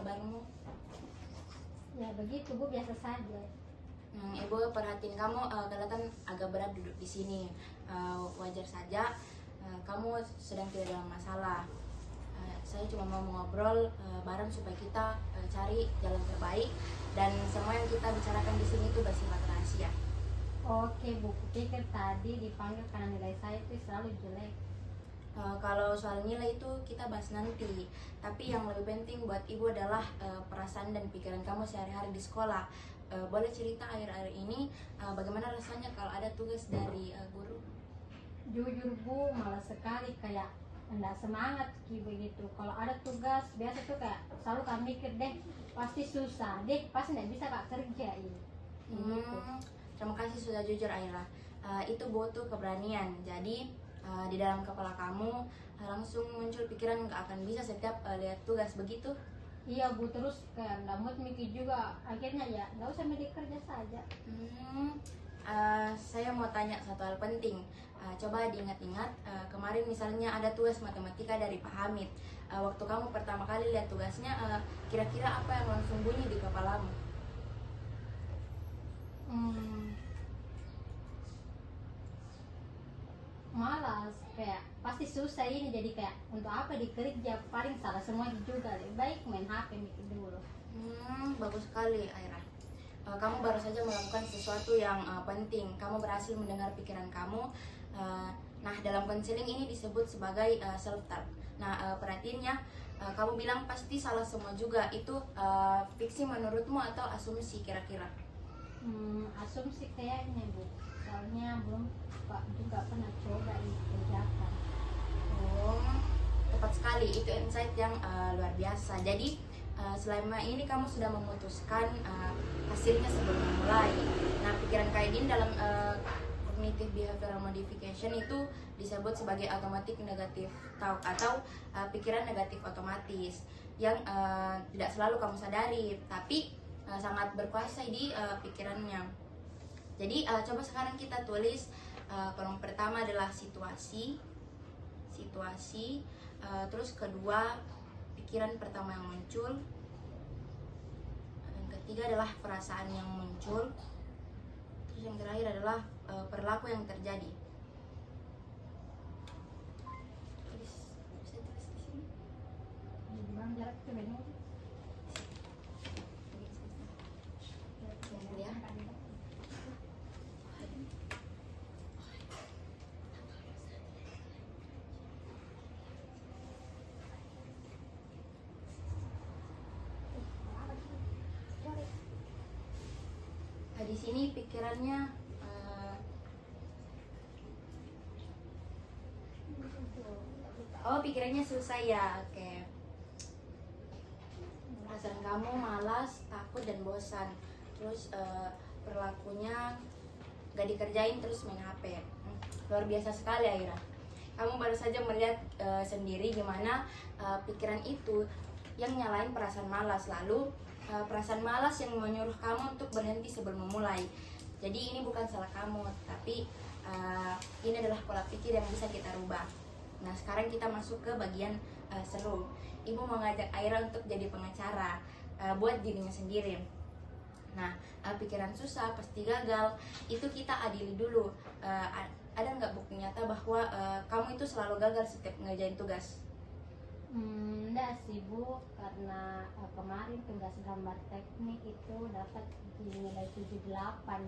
kabarmu? Ya begitu Bu, biasa saja. Ibu perhatiin kamu kelihatan agak berat duduk di sini. Wajar saja, kamu sedang tidak dalam masalah. Saya cuma mau ngobrol bareng supaya kita cari jalan terbaik, dan semua yang kita bicarakan di sini itu bersifat rahasia. Oke Bu, kupikir tadi dipanggil karena nilai saya itu selalu jelek. Kalau soal nilai itu kita bahas nanti, tapi yang lebih penting buat ibu adalah perasaan dan pikiran kamu sehari-hari di sekolah. Boleh cerita akhir-akhir ini bagaimana rasanya kalau ada tugas dari guru? Jujur Bu, malas sekali, kayak enggak semangat begitu. Kalau ada tugas biasa tuh kayak selalu kami mikir deh, pasti susah deh, pasti nggak bisa Kak kerja ini. Gitu. Terima kasih sudah jujur Aira. Itu butuh keberanian. Jadi di dalam kepala kamu langsung muncul pikiran nggak akan bisa setiap lihat tugas begitu. Iya Bu, terus kayak nggak mood mikir juga. Akhirnya ya nggak usah milih kerja saja. Saya mau tanya satu hal penting. Coba diingat-ingat, kemarin misalnya ada tugas matematika dari Pak Hamid. Waktu kamu pertama kali lihat tugasnya, kira-kira apa yang langsung bunyi di kepalamu? Malas, kayak pasti susah ini, jadi kayak untuk apa dikerja, paling salah semua juga, lebih baik main HP mikir dulu. Bagus sekali Aira. Kamu baru saja melakukan sesuatu yang penting. Kamu berhasil mendengar pikiran kamu. Nah, dalam konseling ini disebut sebagai self talk. Nah, perhatiin ya, kamu bilang pasti salah semua juga. Itu fiksi menurutmu atau asumsi kira-kira? Asumsi kayaknya Bu, soalnya belum juga pernah coba dikerjakan. Oh, tepat sekali. Itu insight yang luar biasa. Jadi selama ini kamu sudah memutuskan hasilnya sebelum memulai. Nah, pikiran kayak gini dalam cognitive behavioral modification itu disebut sebagai automatic negative talk atau pikiran negatif otomatis yang tidak selalu kamu sadari, tapi sangat berkuasa di pikirannya. Jadi coba sekarang kita tulis. Kolom pertama adalah situasi, terus kedua pikiran pertama yang muncul, yang ketiga adalah perasaan yang muncul, terus yang terakhir adalah perilaku yang terjadi. Bisa tulis di sini. Jarak itu benar. Ya. Di sini pikirannya pikirannya susah ya. Oke. Perasaan kamu malas, takut dan bosan. Terus perilakunya gak dikerjain, terus main HP. Luar biasa sekali Aira. Kamu baru saja melihat sendiri gimana pikiran itu yang nyalain perasaan malas, lalu perasaan malas yang menyuruh kamu untuk berhenti sebelum memulai. Jadi ini bukan salah kamu, tapi ini adalah pola pikir yang bisa kita rubah. Nah, sekarang kita masuk ke bagian seru. Ibu mau ngajak Aira untuk jadi pengacara buat dirinya sendiri. Nah, pikiran susah pasti gagal, itu kita adili dulu. Ada nggak bukti nyata bahwa kamu itu selalu gagal setiap ngerjain tugas? Enggak sih Bu, karena kemarin tugas gambar teknik itu dapat nilai 78,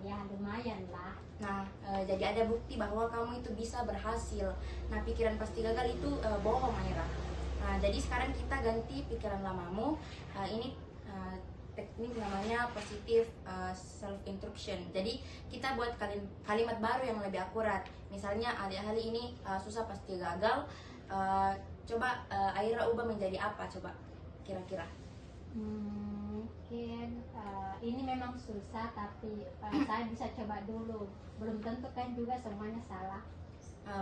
ya lumayan lah. Nah, jadi ada bukti bahwa kamu itu bisa berhasil. Nah, pikiran pasti gagal itu bohong Aira. Nah, jadi sekarang kita ganti pikiran lamamu. Ini teknik namanya positive self instruction. Jadi kita buat kalimat baru yang lebih akurat. Misalnya alih-alih ini susah pasti gagal, coba Aira ubah menjadi apa coba kira-kira? Mungkin ini memang susah, tapi saya bisa coba dulu. Belum tentu kan juga semuanya salah.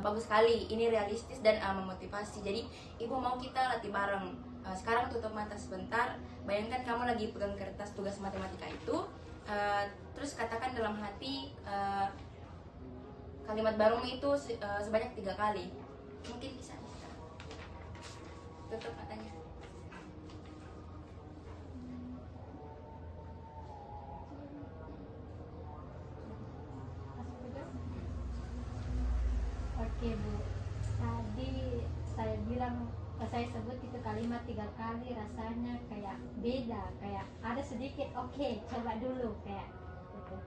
Bagus sekali, ini realistis dan memotivasi. Jadi ibu mau kita latih bareng. Sekarang tutup mata sebentar. Bayangkan kamu lagi pegang kertas tugas matematika itu. Terus katakan dalam hati kalimat barumu itu sebanyak 3 kali. Mungkin bisa. Tutup matanya. Oke Bu, tadi saya sebut itu kalimat 3 kali, rasanya kayak beda, kayak ada sedikit oke, coba dulu kayak gitu.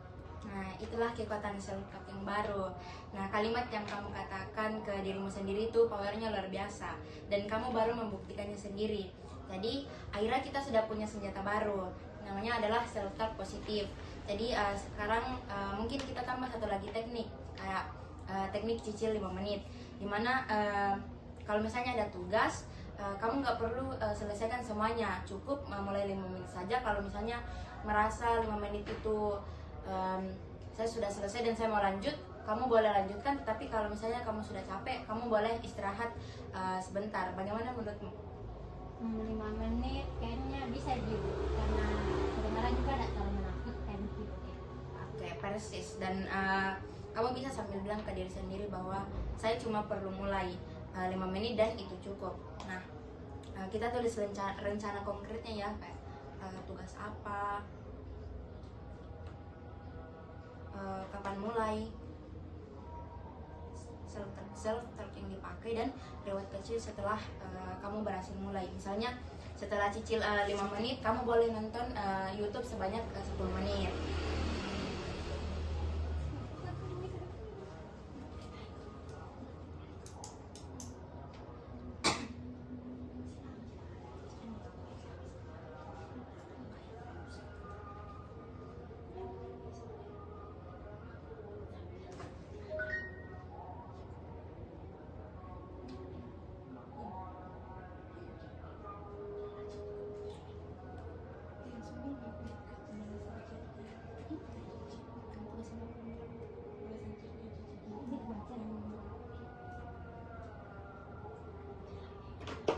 Nah, itulah kekuatan self talk yang baru. Nah, kalimat yang kamu katakan ke dirimu sendiri itu powernya luar biasa, dan kamu baru membuktikannya sendiri. Jadi, akhirnya kita sudah punya senjata baru, namanya adalah self talk positif. Jadi, sekarang mungkin kita tambah satu lagi teknik, kayak teknik cicil 5 menit, dimana kalau misalnya ada tugas, kamu nggak perlu selesaikan semuanya, cukup mulai 5 menit saja. Kalau misalnya merasa 5 menit itu saya sudah selesai dan saya mau lanjut, kamu boleh lanjutkan. Tetapi kalau misalnya kamu sudah capek, kamu boleh istirahat sebentar. Bagaimana menurutmu? 5 menit kayaknya bisa juga, karena kedengaran juga tidak terlalu menakutkan gitu. Oke, persis. Dan kamu bisa sambil bilang ke diri sendiri bahwa saya cuma perlu mulai 5 menit dan itu cukup. Nah, kita tulis rencana konkretnya ya, kayak tugas apa, kapan mulai, self talk yang dipakai, dan reward kecil setelah kamu berhasil mulai. Misalnya setelah cicil 5 menit, kamu boleh nonton YouTube sebanyak 10 menit.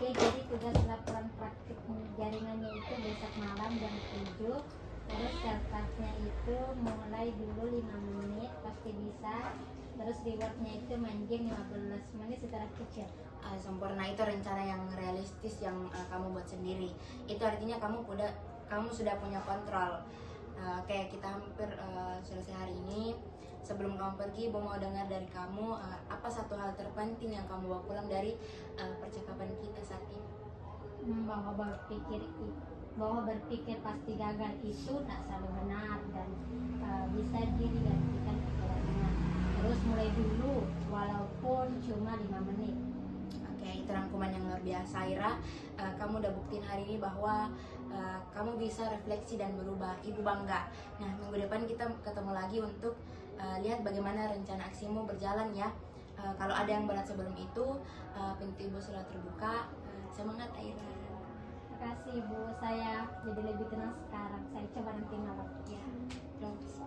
Oke, jadi tugas laporan praktik jaringannya itu besok malam jam 7. Terus self-talknya itu mulai dulu 5 menit, pasti bisa. Terus rewardnya itu main game 15 menit secara kecil. Sempurna, itu rencana yang realistis yang kamu buat sendiri. Itu artinya kamu sudah punya kontrol. Oke, kita hampir selesai hari ini. Sebelum kamu pergi, mau dengar dari kamu apa satu hal terpenting yang kamu bawa pulang dari percakapan kita saat ini? Bahwa berpikir pasti gagal itu tak selalu benar, dan bisa digantikan keberanian. Terus mulai dulu walaupun cuma 5 menit. Oke, itu rangkuman yang luar biasa, Ira. Kamu udah buktiin hari ini bahwa kamu bisa refleksi dan berubah. Ibu bangga. Nah, minggu depan kita ketemu lagi untuk lihat bagaimana rencana aksimu berjalan ya. Kalau ada yang berat sebelum itu, pintu ibu sudah terbuka. Semangat, Ira. Terima kasih Bu, saya jadi lebih tenang sekarang. Saya coba nanti malam. Ya, terus.